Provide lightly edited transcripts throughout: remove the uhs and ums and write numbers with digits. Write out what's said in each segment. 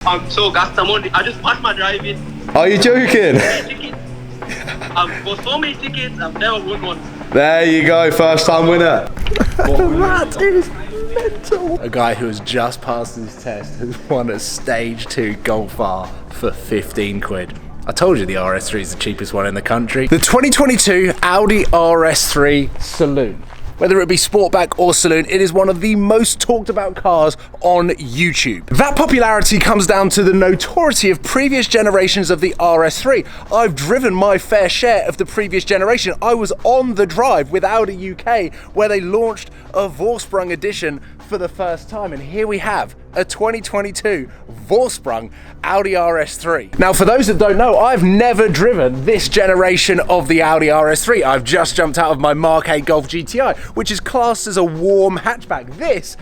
I'm so gassed. I just passed my driving. Are you joking? For so many tickets, I've never won one. There you go, first time winner. That is mental. A guy who has just passed his test has won a stage 2 Golf R for 15 quid. I told you the RS3 is the cheapest one in the country. The 2022 Audi RS3 Saloon. Whether it be Sportback or Saloon, it is one of the most talked about cars on YouTube. That popularity comes down to the notoriety of previous generations of the RS3. I've driven my fair share of the previous generation. I was on the drive with Audi UK where they launched a Vorsprung edition for the first time, and here we have a 2022 Vorsprung Audi RS3. Now, for those that don't know, I've never driven this generation of the Audi RS3. I've just jumped out of my Mark 8 Golf GTI, which is classed as a warm hatchback. This,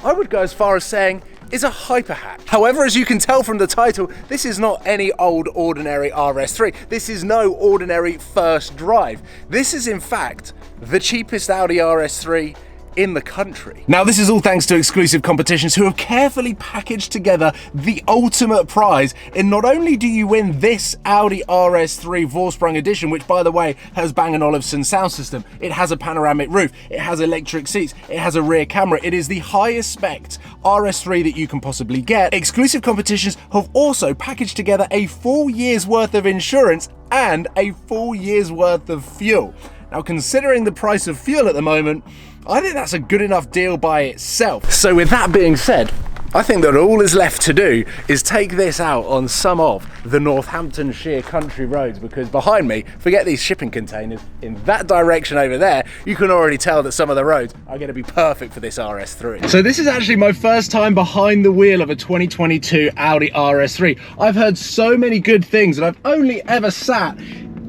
I would go as far as saying, is a hyper hatch. However, as you can tell from the title, this is not any old ordinary RS3. This is no ordinary first drive. This is in fact the cheapest Audi RS3 in the country. Now, this is all thanks to Exclusive Competitions, who have carefully packaged together the ultimate prize. And not only do you win this Audi RS3 Vorsprung edition, which by the way has Bang & Olufsen sound system, it has a panoramic roof, it has electric seats, it has a rear camera, it is the highest spec RS3 that you can possibly get. Exclusive Competitions have also packaged together a full year's worth of insurance and a full year's worth of fuel. Now, considering the price of fuel at the moment, I think that's a good enough deal by itself. So with that being said, I think that all is left to do is take this out on some of the Northamptonshire country roads, because behind me, forget these shipping containers, in that direction over there, you can already tell that some of the roads are going to be perfect for this RS3. So this is actually my first time behind the wheel of a 2022 Audi RS3. I've heard so many good things, and I've only ever sat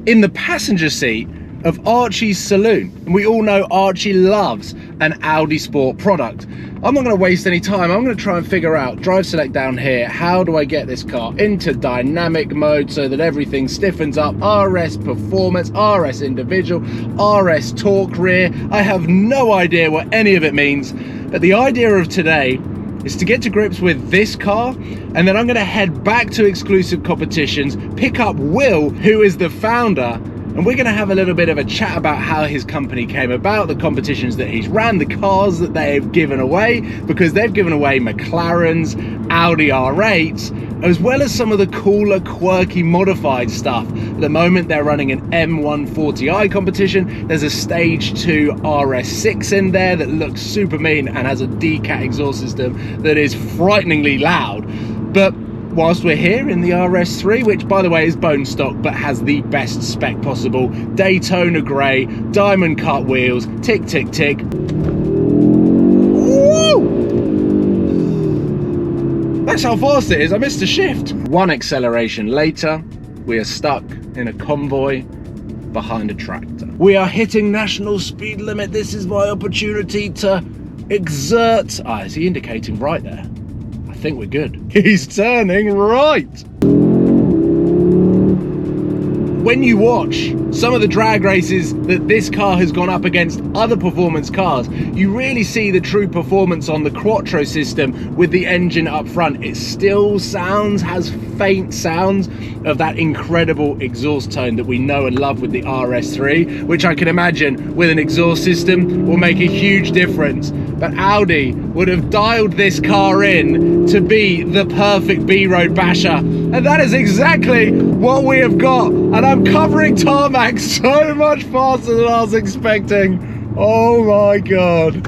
in the passenger seat of Archie's Saloon, and we all know Archie loves an Audi Sport product. I'm not going to waste any time. I'm going to try and figure out, drive select down here, how do I get this car into dynamic mode so that everything stiffens up? RS Performance, RS Individual, RS Torque Rear. I have no idea what any of it means, but the idea of today is to get to grips with this car, and then I'm going to head back to Exclusive Competitions, pick up Will, who is the founder, and we're going to have a little bit of a chat about how his company came about, the competitions that he's ran, the cars that they've given away, because they've given away McLarens, Audi R8s, as well as some of the cooler, quirky, modified stuff. At the moment, they're running an M140i competition. There's a Stage 2 RS6 in there that looks super mean and has a D-Cat exhaust system that is frighteningly loud. But whilst we're here in the RS3, which by the way is bone stock but has the best spec possible, Daytona grey, diamond cut wheels, tick tick tick. Woo! That's how fast it is. I missed a shift. One acceleration later, we are stuck in a convoy behind a tractor. We are hitting national speed limit. This is my opportunity to exert. Is he indicating right there? I think we're good. He's turning right. When you watch some of the drag races that this car has gone up against other performance cars, you really see the true performance on the Quattro system with the engine up front. It still has faint sounds of that incredible exhaust tone that we know and love with the RS3, which I can imagine with an exhaust system will make a huge difference. But Audi would have dialed this car in to be the perfect B-road basher, and that is exactly what we have got. And I'm covering tarmac so much faster than I was expecting. Oh my god.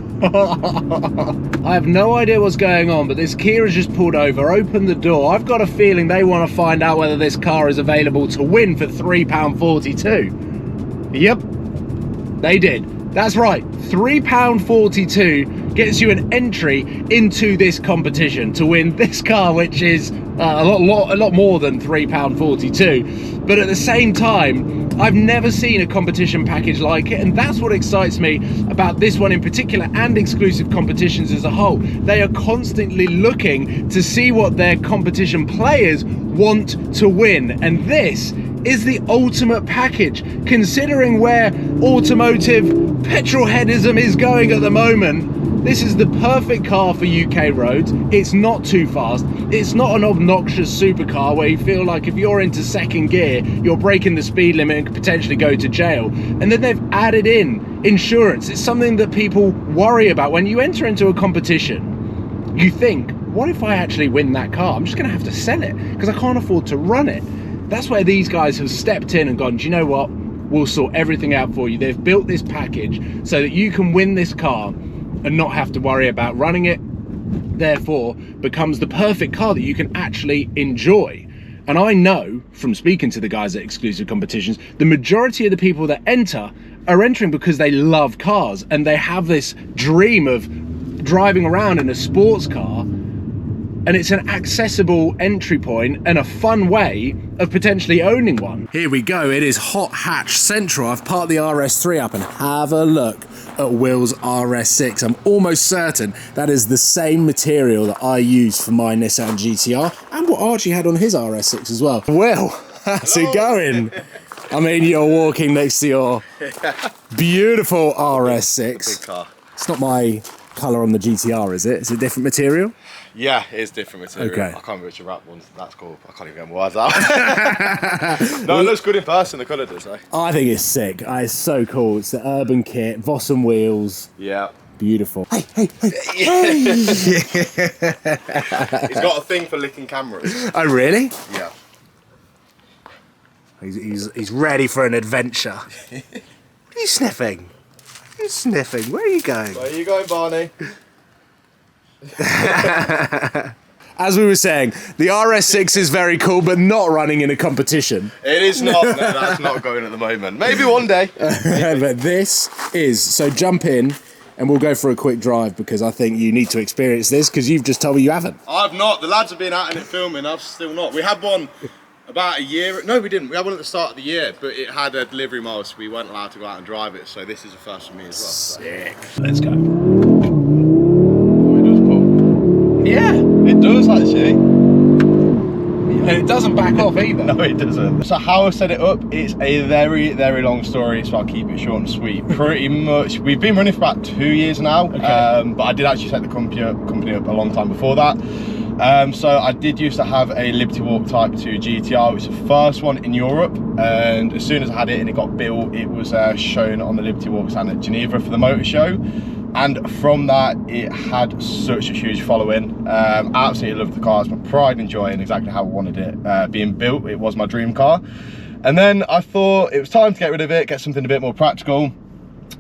I have no idea what's going on, but this Kia has just pulled over, opened the door. I've got a feeling they want to find out whether this car is available to win for £3.42. Yep, they did. That's right, £3.42 gets you an entry into this competition to win this car, which is a lot more than £3.42. But at the same time, I've never seen a competition package like it, and that's what excites me about this one in particular and Exclusive Competitions as a whole. They are constantly looking to see what their competition players want to win, and this is the ultimate package, considering where automotive petrolheadism is going at the moment. This is the perfect car for UK roads. It's not too fast. It's not an obnoxious supercar where you feel like if you're into second gear, you're breaking the speed limit and could potentially go to jail. And then they've added in insurance. It's something that people worry about. When you enter into a competition, you think, what if I actually win that car? I'm just gonna have to sell it because I can't afford to run it. That's where these guys have stepped in and gone, do you know what? We'll sort everything out for you. They've built this package so that you can win this car and not have to worry about running it, therefore becomes the perfect car that you can actually enjoy. And I know from speaking to the guys at exclusive competitions, the majority of the people that enter are entering because they love cars and they have this dream of driving around in a sports car, and it's an accessible entry point and a fun way of potentially owning one. Here we go, it is Hot Hatch Central. I've parked the RS3 up and have a look at Will's RS6. I'm almost certain that is the same material that I used for my Nissan GTR and what Archie had on his RS6 as well. Will, how's it going? I mean, you're walking next to your beautiful RS6. Big car. It's not my colour on the GTR, is it? It's a different material? Yeah, it is different material. Okay. I can't remember which wrap ones. That's cool. I can't even get my words out. No, it looks good in person. The colour does, though. I think it's sick. It's so cool. It's the urban kit, Vossen wheels. Yeah. Beautiful. Hey. He's got a thing for licking cameras. Oh, really? Yeah. He's ready for an adventure. What are you sniffing? You're sniffing. Where are you going? Where are you going, Barney? As we were saying, the RS6 is very cool, but not running in a competition. It is not. No, that's not going at the moment. Maybe one day. But this is. So jump in and we'll go for a quick drive because I think you need to experience this because you've just told me you haven't. I've not. The lads have been out in it filming. I've still not. We had one about a year. No, we didn't. We had one at the start of the year, but it had a delivery mile, so we weren't allowed to go out and drive it. So this is a first for me as well. Sick. Let's go. It does pull. Yeah. It does actually. And it doesn't back off either. No, it doesn't. So how I set it up, it's a very, very long story, so I'll keep it short and sweet. Pretty much, we've been running for about 2 years now, okay. But I did actually set the company up a long time before that. So I did used to have a Liberty Walk Type 2 GTR, which was the first one in Europe, and as soon as I had it and it got built, it was shown on the Liberty Walk stand at Geneva for the motor show. And from that, it had such a huge following. I absolutely loved the car. It's my pride and joy and exactly how I wanted it being built. It was my dream car. And then I thought it was time to get rid of it, get something a bit more practical.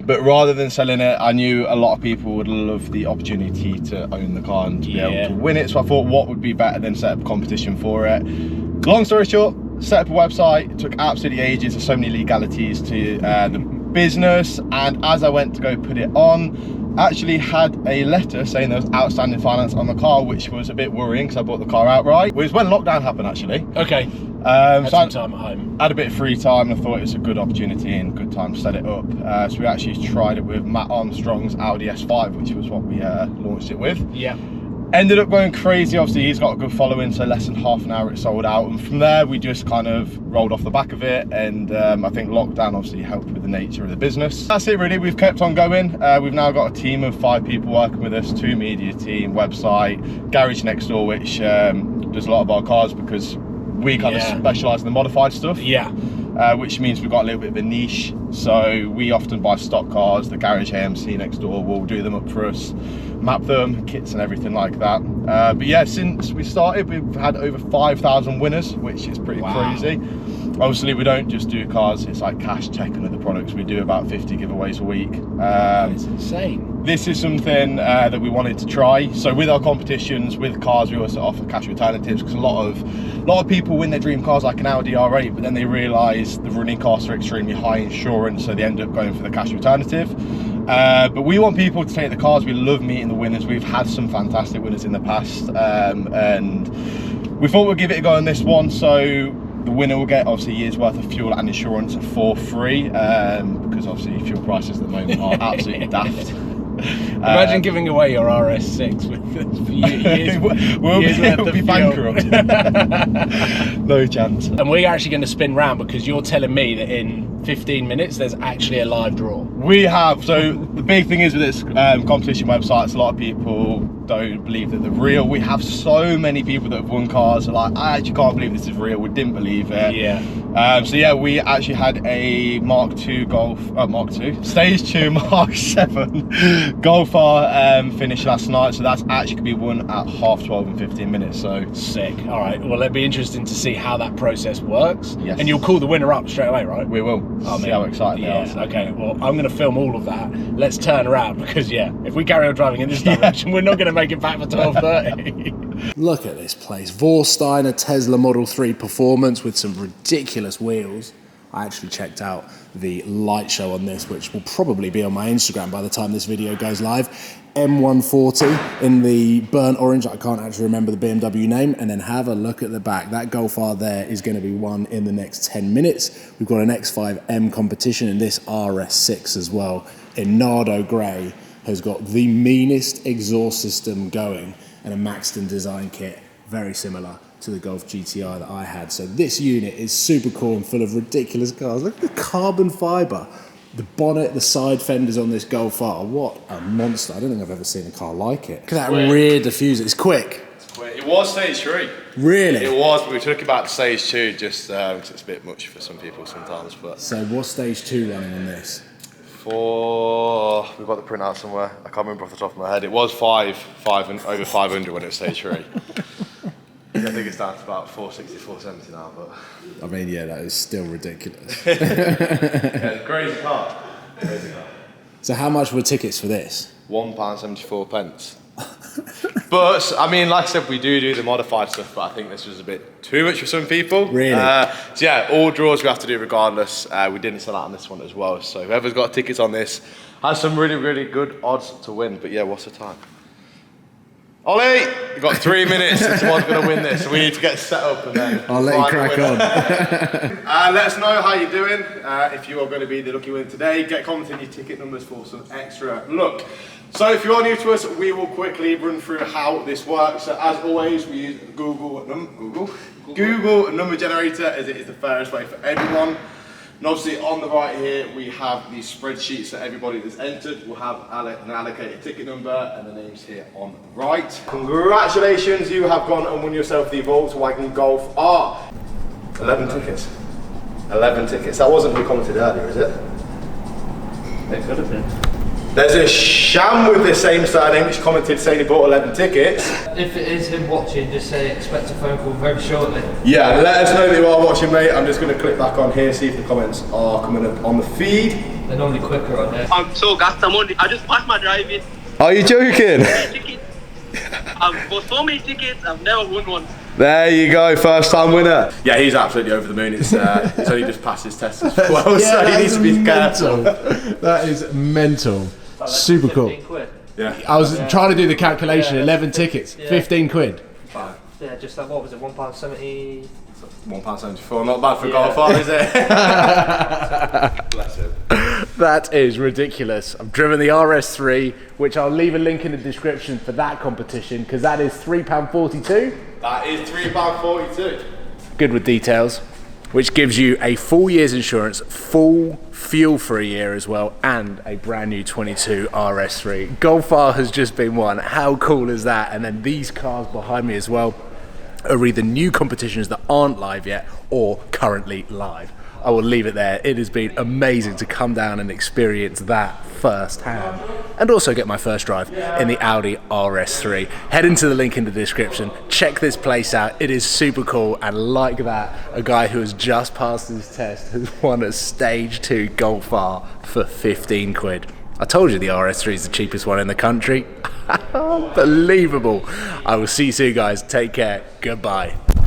But rather than selling it, I knew a lot of people would love the opportunity to own the car and to be able to win it. So I thought, what would be better than set up a competition for it? Long story short, set up a website. It took absolutely ages. There's so many legalities to the business. And as I went to go put it on, actually had a letter saying there was outstanding finance on the car, which was a bit worrying because I bought the car outright. It was when lockdown happened, actually. Okay. Had some time at home. Had a bit of free time and I thought it was a good opportunity and good time to set it up. So we actually tried it with Matt Armstrong's Audi RS3, which was what we launched it with. Yeah. Ended up going crazy. Obviously he's got a good following, so less than half an hour it sold out, and from there we just kind of rolled off the back of it. And I think lockdown obviously helped with the nature of the business. That's it really. We've kept on going. We've now got a team of 5 people working with us, 2 media team, website, garage next door, which does a lot of our cars because we kind of specialise in the modified stuff. Yeah. Which means we've got a little bit of a niche, so we often buy stock cars. The garage AMC next door will do them up for us, map them, kits and everything like that. But yeah, since we started, we've had over 5,000 winners, which is pretty crazy. Obviously we don't just do cars, it's like cash, tech and other products. We do about 50 giveaways a week. It's insane. This is something that we wanted to try. So with our competitions, with cars, we also offer cash alternatives, because a lot of people win their dream cars like an Audi R8, but then they realise the running costs are extremely high insurance, so they end up going for the cash alternative. But we want people to take the cars. We love meeting the winners. We've had some fantastic winners in the past, and we thought we'd give it a go on this one. So the winner will get obviously a year's worth of fuel and insurance for free, because obviously fuel prices at the moment are absolutely daft. Imagine giving away your RS6 with years we'll be bankrupt. No chance. And we're actually going to spin round because you're telling me that in 15 minutes, there's actually a live draw. We have. So the big thing is with this competition websites, a lot of people don't believe that they're real. We have so many people that have won cars, like, I actually can't believe this is real. We didn't believe it. Yeah. So yeah, we actually had a Mark II Golf, Stage 2 Mark 7 Golf R finish last night. So that's actually could be won at 12:30 and 15 minutes. So sick. All right. Well, it'll be interesting to see how that process works. Yes. And you'll call the winner up straight away, right? We will. See how excited they are. So. Okay. Well, I'm going to film all of that. Let's turn around because if we carry on driving in this direction, we're not going to make it back for 12:30. Look at this place. Vorstein, a Tesla Model 3 Performance with some ridiculous wheels. I actually checked out the light show on this, which will probably be on my Instagram by the time this video goes live. M140 in the burnt orange. I can't actually remember the BMW name. And then have a look at the back. That Golf R there is going to be won in the next 10 minutes. We've got an X5M competition in this RS6 as well. In Nardo Grey has got the meanest exhaust system going and a Maxton design kit, very similar to the Golf GTI that I had. So this unit is super cool and full of ridiculous cars. Look at the carbon fibre. The bonnet, the side fenders on this Golf R. What a monster. I don't think I've ever seen a car like it. Look at that rear diffuser. It's quick. It's quick. It was stage 3. Really? It was, but we took it back to stage 2 just because it's a bit much for some people sometimes. But so what's stage 2 running on this? We've got the printout somewhere. I can't remember off the top of my head. It was five and over 500 when it was stage 3. I think it's down to about 460, 470 now, but... I mean, yeah, that is still ridiculous. Yeah, it's a crazy car. Crazy car. So how much were tickets for this? £1.74. But, I mean, like I said, we do the modified stuff, but I think this was a bit too much for some people. Really? So yeah, all draws we have to do regardless. We didn't sell out on this one as well, so whoever's got tickets on this has some really, really good odds to win. But yeah, what's the time? Ollie, you've got 3 minutes and someone's going to win this, so we need to get set up and then... I'll let you crack on. Let us know how you're doing. If you are going to be the lucky winner today, get commenting your ticket numbers for some extra luck. So if you are new to us, we will quickly run through how this works. So as always, we use Google number generator as it is the fairest way for everyone. And obviously on the right here, we have the spreadsheets that everybody that's entered will have an allocated ticket number and the names here on the right. Congratulations, you have gone and won yourself the Volkswagen Golf R. 11 tickets. 11 tickets. That wasn't who commented earlier, is it? It could have been. There's a sham with the same surname which commented saying he bought 11 tickets. If it is him watching, just say expect a phone call very shortly. Yeah, let us know that you are watching, mate. I'm just going to click back on here, see if the comments are coming up on the feed. They're normally quicker on there. I'm so gassed. I just passed my driving. Are you joking? I've bought so many tickets, I've never won one. There you go, first time winner. Yeah, he's absolutely over the moon. It's only just passed his test as well, yeah, so he needs to be careful. That is mental. Super cool. Quid. Yeah. I was trying to do the calculation, 11 tickets, 15 quid. Yeah, just like, what was it, £1.70? £1.74, not bad for a Golf R, is it? Bless him. That is ridiculous. I've driven the RS3, which I'll leave a link in the description for that competition, because that is £3.42. That is £3.42. Good with details. Which gives you a full year's insurance, full fuel for a year as well, and a brand new 22 RS3. Golf R has just been won. How cool is that? And then these cars behind me as well are either new competitions that aren't live yet or currently live. I will leave it there. It has been amazing to come down and experience that firsthand, and also get my first drive in the Audi RS3. Head into the link in the description, check this place out. It is super cool, and like that, a guy who has just passed his test has won a stage 2 Golf R for 15 quid. I told you the RS3 is the cheapest one in the country. Unbelievable. I will see you soon, guys. Take care. Goodbye.